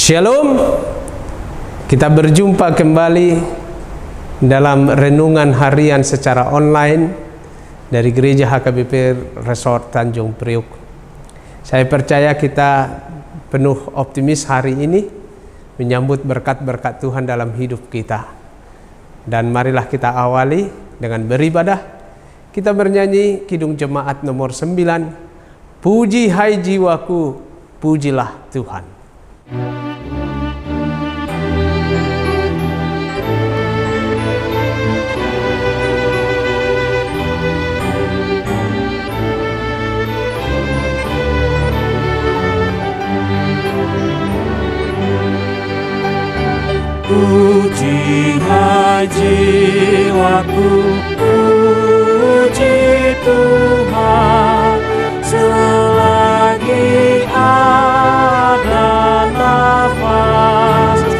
Shalom. Kita berjumpa kembali dalam renungan harian secara online dari Gereja HKBP Resort Tanjung Priok. Saya percaya kita penuh optimis hari ini menyambut berkat-berkat Tuhan dalam hidup kita. Dan marilah kita awali dengan beribadah. Kita bernyanyi Kidung Jemaat nomor 9. Puji hai jiwaku, pujilah Tuhan. Puji hai jiwaku, puji Tuhan, selagi ada nafasmu.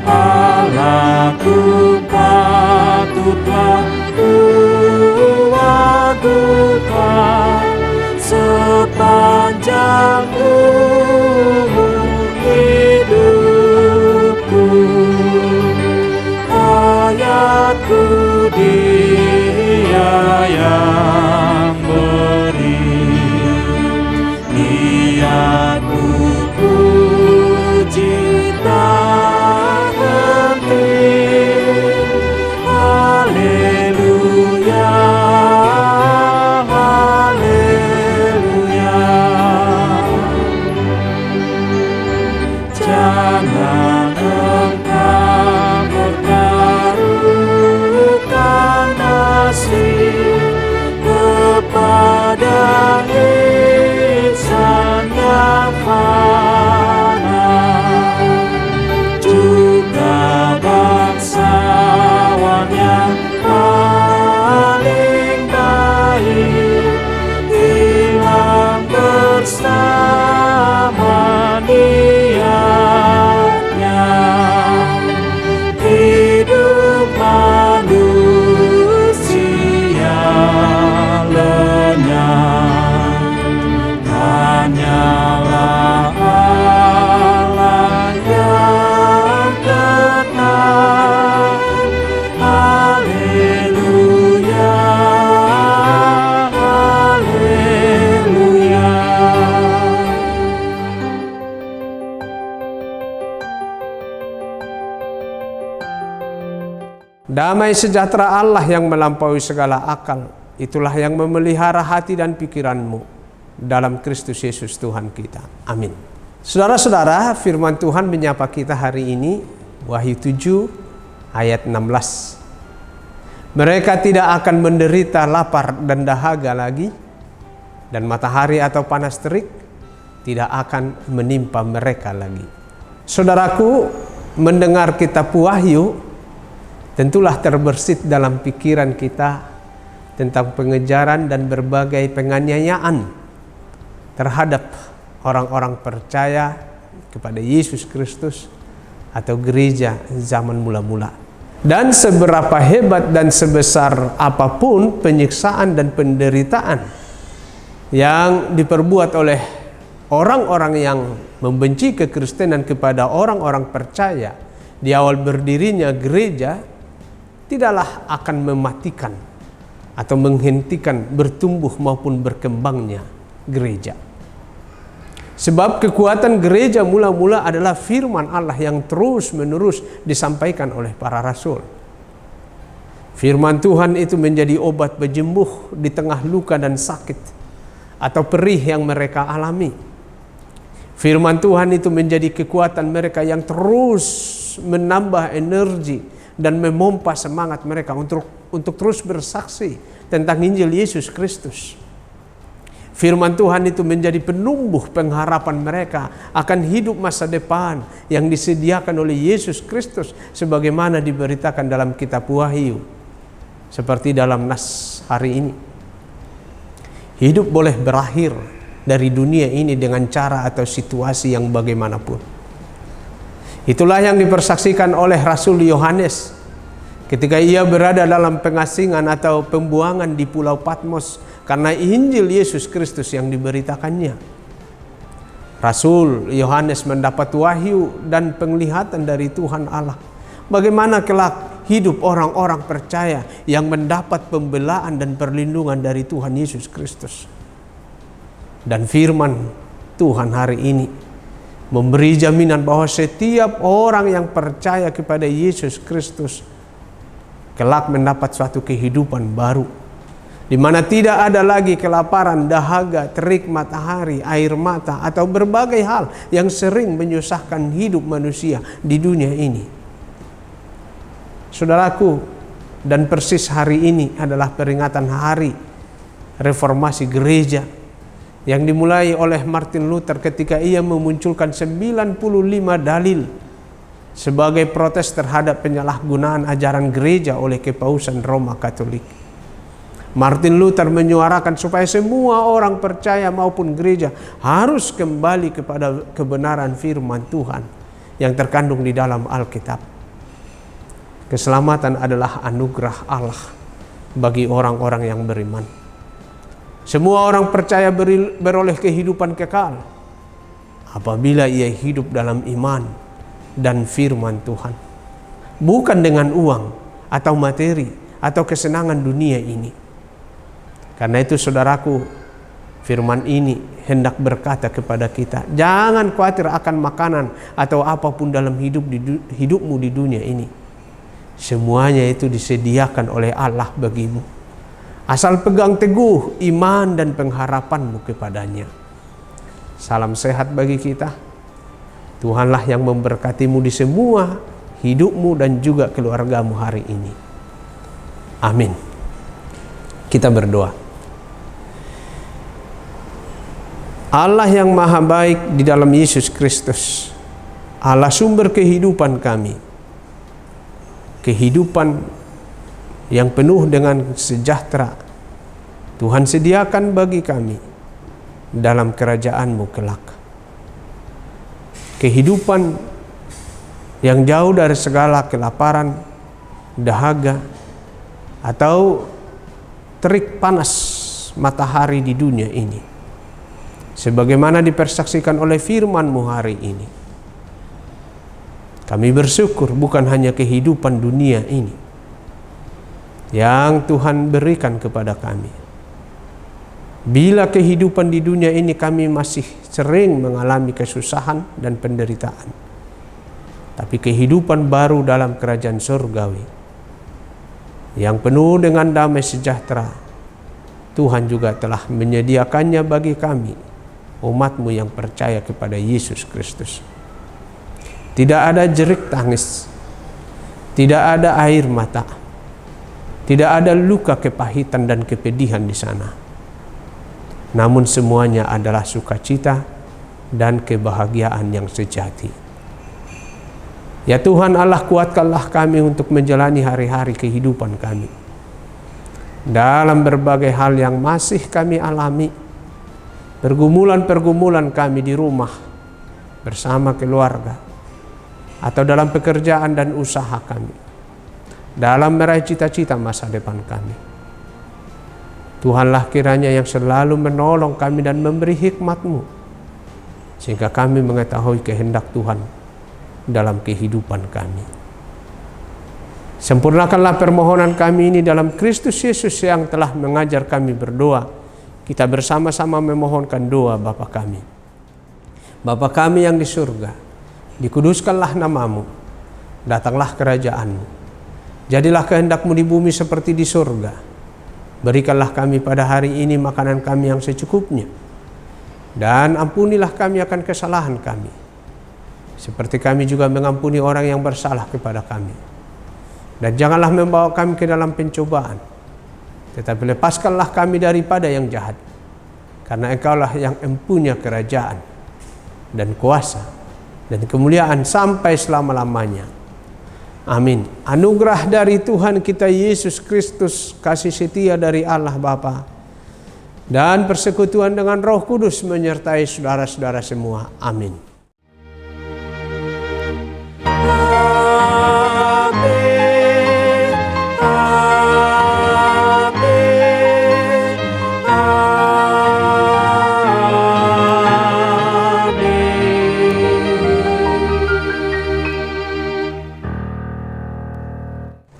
Allahku patutlah kuagungkan sepanjang umur hidupku. Hayatku Dia yang beri, niatku puji tak henti. Haleluya, haleluya. Jangan engkau bertaruhkan nasib kepada insan yang fana, juga bangsawan yang paling baik hilang bersama niatnya. Hidup manusia lenyap, hanyalah Allah yang tetap. Haleluya, haleluya. Damai sejahtera Allah yang melampaui segala akal, itulah yang memelihara hati dan pikiranmu dalam Kristus Yesus Tuhan kita. Amin. Saudara-saudara, firman Tuhan menyapa kita hari ini, Wahyu 7 ayat 16. Mereka tidak akan menderita lapar dan dahaga lagi, dan matahari atau panas terik tidak akan menimpa mereka lagi. Saudaraku, mendengar kitab Wahyu tentulah terbersit dalam pikiran kita tentang pengejaran dan berbagai penganiayaan terhadap orang-orang percaya kepada Yesus Kristus atau gereja zaman mula-mula. Dan seberapa hebat dan sebesar apapun penyiksaan dan penderitaan yang diperbuat oleh orang-orang yang membenci kekristenan kepada orang-orang percaya di awal berdirinya gereja, tidaklah akan mematikan atau menghentikan bertumbuh maupun berkembangnya gereja. Sebab kekuatan gereja mula-mula adalah firman Allah yang terus-menerus disampaikan oleh para rasul. Firman Tuhan itu menjadi obat penyembuh di tengah luka dan sakit atau perih yang mereka alami. Firman Tuhan itu menjadi kekuatan mereka yang terus menambah energi dan memompa semangat mereka untuk terus bersaksi tentang Injil Yesus Kristus. Firman Tuhan itu menjadi penumbuh pengharapan mereka akan hidup masa depan yang disediakan oleh Yesus Kristus sebagaimana diberitakan dalam kitab Wahyu. Seperti dalam nas hari ini. Hidup boleh berakhir dari dunia ini dengan cara atau situasi yang bagaimanapun. Itulah yang dipersaksikan oleh Rasul Yohanes ketika ia berada dalam pengasingan atau pembuangan di Pulau Patmos karena Injil Yesus Kristus yang diberitakannya. Rasul Yohanes mendapat wahyu dan penglihatan dari Tuhan Allah. Bagaimana kelak hidup orang-orang percaya yang mendapat pembelaan dan perlindungan dari Tuhan Yesus Kristus. Dan firman Tuhan hari ini memberi jaminan bahwa setiap orang yang percaya kepada Yesus Kristus kelak mendapat suatu kehidupan baru, di mana tidak ada lagi kelaparan, dahaga, terik matahari, air mata, atau berbagai hal yang sering menyusahkan hidup manusia di dunia ini. Saudaraku, dan persis hari ini adalah peringatan hari reformasi gereja yang dimulai oleh Martin Luther ketika ia memunculkan 95 dalil sebagai protes terhadap penyalahgunaan ajaran gereja oleh Kepausan Roma Katolik. Martin Luther menyuarakan supaya semua orang percaya maupun gereja harus kembali kepada kebenaran firman Tuhan yang terkandung di dalam Alkitab. Keselamatan adalah anugerah Allah bagi orang-orang yang beriman. Semua orang percaya beroleh kehidupan kekal apabila ia hidup dalam iman dan firman Tuhan, bukan dengan uang atau materi atau kesenangan dunia ini. Karena itu saudaraku, firman ini hendak berkata kepada kita, jangan khawatir akan makanan atau apapun dalam hidupmu di dunia ini. Semuanya itu disediakan oleh Allah bagimu, asal pegang teguh iman dan pengharapanmu kepadanya. Salam sehat bagi kita. Tuhanlah yang memberkatimu di semua hidupmu dan juga keluargamu hari ini. Amin. Kita berdoa. Allah yang maha baik di dalam Yesus Kristus, Allah sumber kehidupan kami, kehidupan yang penuh dengan sejahtera, Tuhan sediakan bagi kami dalam kerajaan-Mu kelak. Kehidupan yang jauh dari segala kelaparan, dahaga, atau terik panas matahari di dunia ini, sebagaimana dipersaksikan oleh firman-Mu hari ini. Kami bersyukur bukan hanya kehidupan dunia ini yang Tuhan berikan kepada kami. Bila kehidupan di dunia ini kami masih sering mengalami kesusahan dan penderitaan, tapi kehidupan baru dalam kerajaan surgawi yang penuh dengan damai sejahtera, Tuhan juga telah menyediakannya bagi kami, umat-Mu yang percaya kepada Yesus Kristus. Tidak ada jerit tangis, tidak ada air mata, tidak ada luka kepahitan dan kepedihan di sana. Namun semuanya adalah sukacita dan kebahagiaan yang sejati. Ya Tuhan Allah, kuatkanlah kami untuk menjalani hari-hari kehidupan kami dalam berbagai hal yang masih kami alami. Pergumulan-pergumulan kami di rumah, bersama keluarga, atau dalam pekerjaan dan usaha kami, dalam meraih cita-cita masa depan kami. Tuhanlah kiranya yang selalu menolong kami dan memberi hikmat-Mu, sehingga kami mengetahui kehendak Tuhan dalam kehidupan kami. Sempurnakanlah permohonan kami ini dalam Kristus Yesus yang telah mengajar kami berdoa. Kita bersama-sama memohonkan doa Bapa kami. Bapa kami yang di surga, dikuduskanlah nama-Mu, datanglah kerajaan-Mu, jadilah kehendak-Mu di bumi seperti di surga. Berikanlah kami pada hari ini makanan kami yang secukupnya, dan ampunilah kami akan kesalahan kami, seperti kami juga mengampuni orang yang bersalah kepada kami. Dan janganlah membawa kami ke dalam pencobaan, tetapi lepaskanlah kami daripada yang jahat, karena Engkaulah yang empunya kerajaan dan kuasa dan kemuliaan sampai selama-lamanya. Amin. Anugerah dari Tuhan kita Yesus Kristus, kasih setia dari Allah Bapa, dan persekutuan dengan Roh Kudus menyertai saudara-saudara semua. Amin. Amin.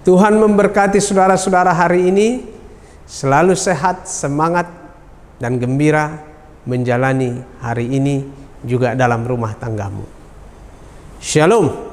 Tuhan memberkati saudara-saudara hari ini, selalu sehat, semangat, dan gembira menjalani hari ini juga dalam rumah tanggamu. Shalom.